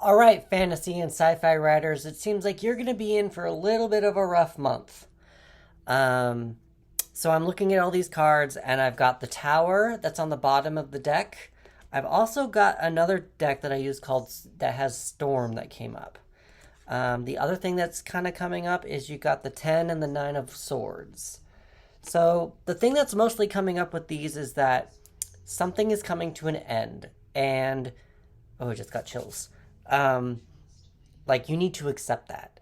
All right, fantasy and sci-fi writers, it seems like you're going to be in for a little bit of a rough month. Um, so I'm looking at all these cards, and I've got the tower that's on the bottom of the deck. I've also got another deck that I use called that has storm that came up. The other thing that's kind of coming up is you got the 10 and the 9 of swords. So the thing that's mostly coming up with these is that something is coming to an end, and oh, I just got chills. Um, like you need to accept that.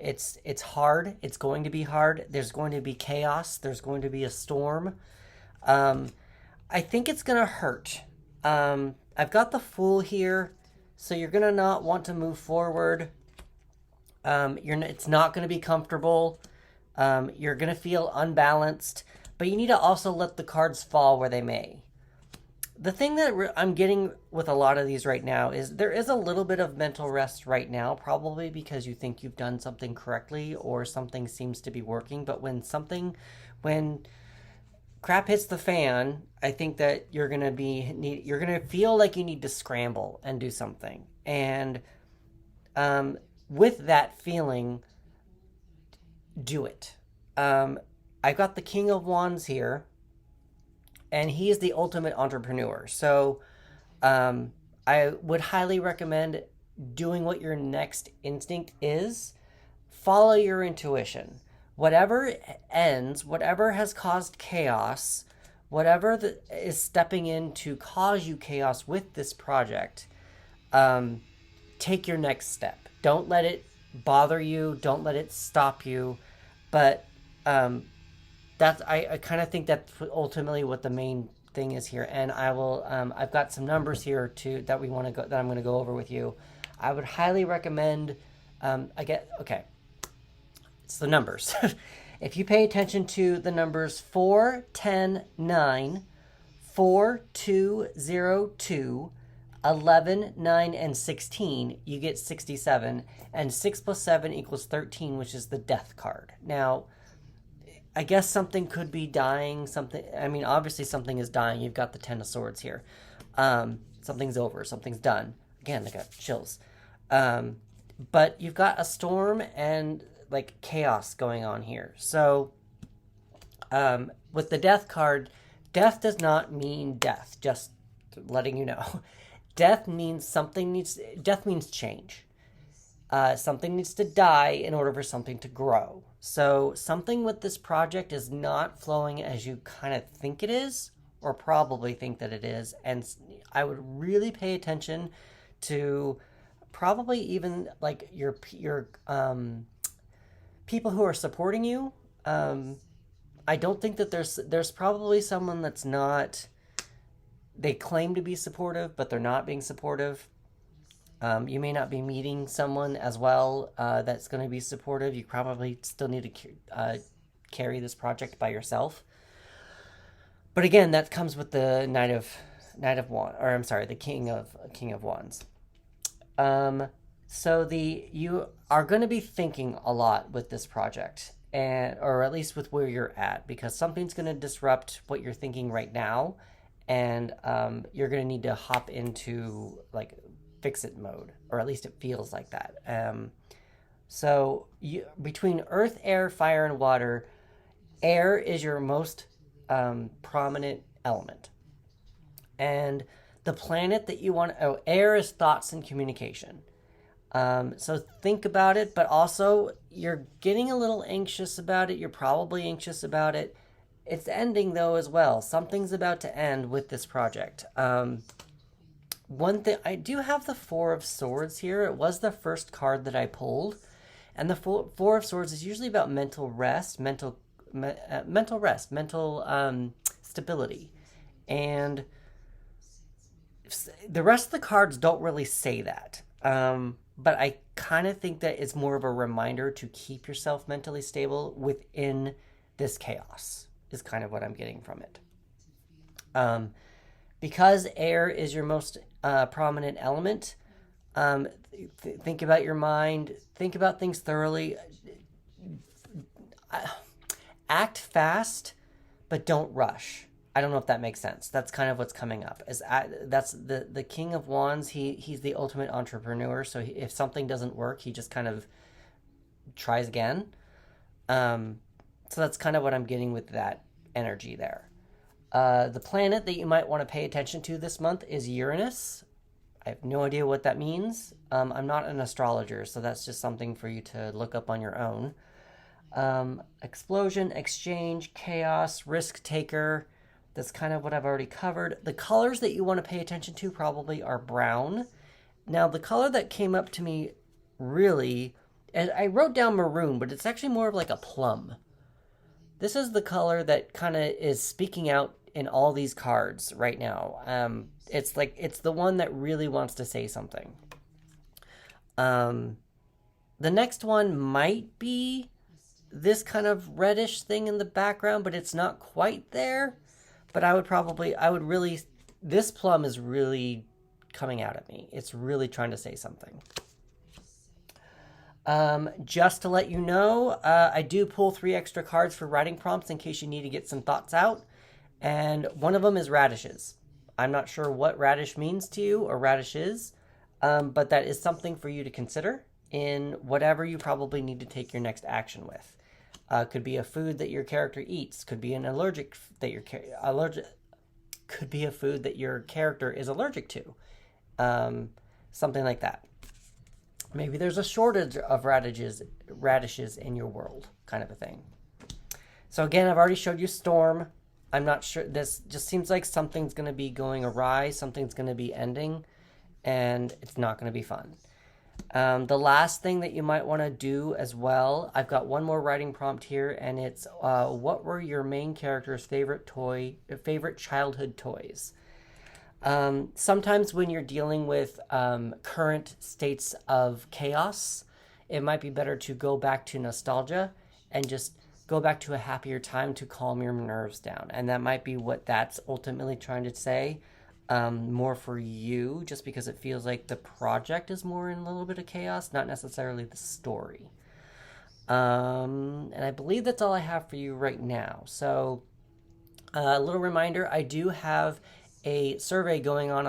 It's hard. It's going to be hard. There's going to be chaos. There's going to be a storm. Um, I think it's gonna hurt. I've got the Fool here, so you're gonna not want to move forward. It's not gonna be comfortable. You're gonna feel unbalanced, but you need to also let the cards fall where they may. The thing that I'm getting with a lot of these right now is there is a little bit of mental rest right now, probably because you think you've done something correctly or something seems to be working. But when crap hits the fan, I think that you're gonna feel like you need to scramble and do something. And with that feeling, do it. I've got the King of Wands here, and he is the ultimate entrepreneur. So I would highly recommend doing what your next instinct is. Follow your intuition. Whatever ends, whatever has caused chaos, is stepping in to cause you chaos with this project, um, take your next step. Don't let it bother you. Don't let it stop you. But um, I kind of think that's ultimately what the main thing is here. And I've got some numbers here too that I'm going to go over with you. I would highly recommend. Okay, it's the numbers. If you pay attention to the numbers 4, 10, 9, 4, 2, 0, 2, 11, 9, and 16, you get 67. And 6 plus 7 equals 13, which is the death card. Now, I guess something could be dying. Obviously something is dying. You've got the 10 of swords here. Something's over. Something's done. Again, I got chills. But you've got a storm and like chaos going on here. So with the death card, death does not mean death. Just letting you know. Death means change. Something needs to die in order for something to grow. So something with this project is not flowing as you kind of think it is, or probably think that it is. And I would really pay attention to probably even like your people who are supporting you. I don't think that there's probably someone that's not. They claim to be supportive, but they're not being supportive. You may not be meeting someone as well that's going to be supportive. You probably still need to carry this project by yourself. But again, that comes with the the King of Wands. You are going to be thinking a lot with this project, or at least with where you're at, because something's going to disrupt what you're thinking right now, and you're going to need to hop into like fix it mode, or at least it feels like that. Between earth, air, fire, and water, air is your most prominent element. And the planet that you air is thoughts and communication. So think about it, but also you're getting a little anxious about it. You're probably anxious about it. It's ending though as well. Something's about to end with this project. One thing, I do have the Four of Swords here. It was the first card that I pulled, and the Four of Swords is usually about mental rest, mental stability, and the rest of the cards don't really say that. But I kind of think that it's more of a reminder to keep yourself mentally stable within this chaos. Is kind of what I'm getting from it. Because air is your most prominent element, think about your mind, think about things thoroughly, act fast, but don't rush. I don't know if that makes sense. That's kind of what's coming up. That's the King of Wands. He's the ultimate entrepreneur. So if something doesn't work, he just kind of tries again. Um, so that's kind of what I'm getting with that energy there. The planet that you might want to pay attention to this month is Uranus. I have no idea what that means. I'm not an astrologer, so that's just something for you to look up on your own. Explosion, exchange, chaos, risk taker. That's kind of what I've already covered. The colors that you want to pay attention to probably are brown. Now, the color that came up to me really, and I wrote down maroon, but it's actually more of like a plum. This is the color that kind of is speaking out in all these cards right now. It's the one that really wants to say something. Um, the next one might be this kind of reddish thing in the background, but it's not quite there. But I would really, this plum is really coming out at me. It's really trying to say something. Just to let you know, I do pull 3 extra cards for writing prompts in case you need to get some thoughts out. And one of them is radishes. I'm not sure what radish means to you or radish is, but that is something for you to consider in whatever you probably need to take your next action with. Could be a food that your character eats. Could be an allergic that could be a food that your character is allergic to. Something like that. Maybe there's a shortage of radishes in your world, kind of a thing. So again, I've already showed you storm. I'm not sure. This just seems like something's going to be going awry. Something's going to be ending, and it's not going to be fun. The last thing that you might want to do as well, I've got one more writing prompt here, and it's what were your main character's favorite childhood toys? Sometimes when you're dealing with current states of chaos, it might be better to go back to nostalgia and just go back to a happier time to calm your nerves down. And that might be what that's ultimately trying to say. More for you, just because it feels like the project is more in a little bit of chaos, not necessarily the story. And I believe that's all I have for you right now. So, a little reminder: I do have a survey going on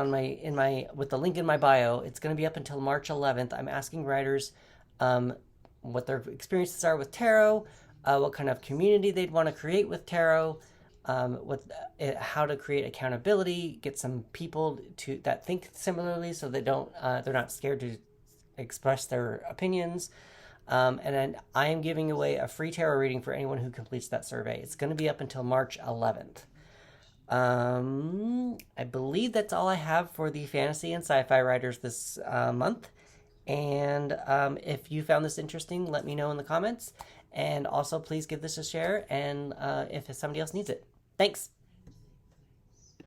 with the link in my bio. It's going to be up until March 11th. I'm asking writers what their experiences are with tarot, what kind of community they'd want to create with tarot. How to create accountability, get some people that think similarly, so they're not scared to express their opinions. And then I am giving away a free tarot reading for anyone who completes that survey. It's going to be up until March 11th. I believe that's all I have for the fantasy and sci-fi writers this month. And if you found this interesting, let me know in the comments. And also, please give this a share, and if somebody else needs it. Thanks.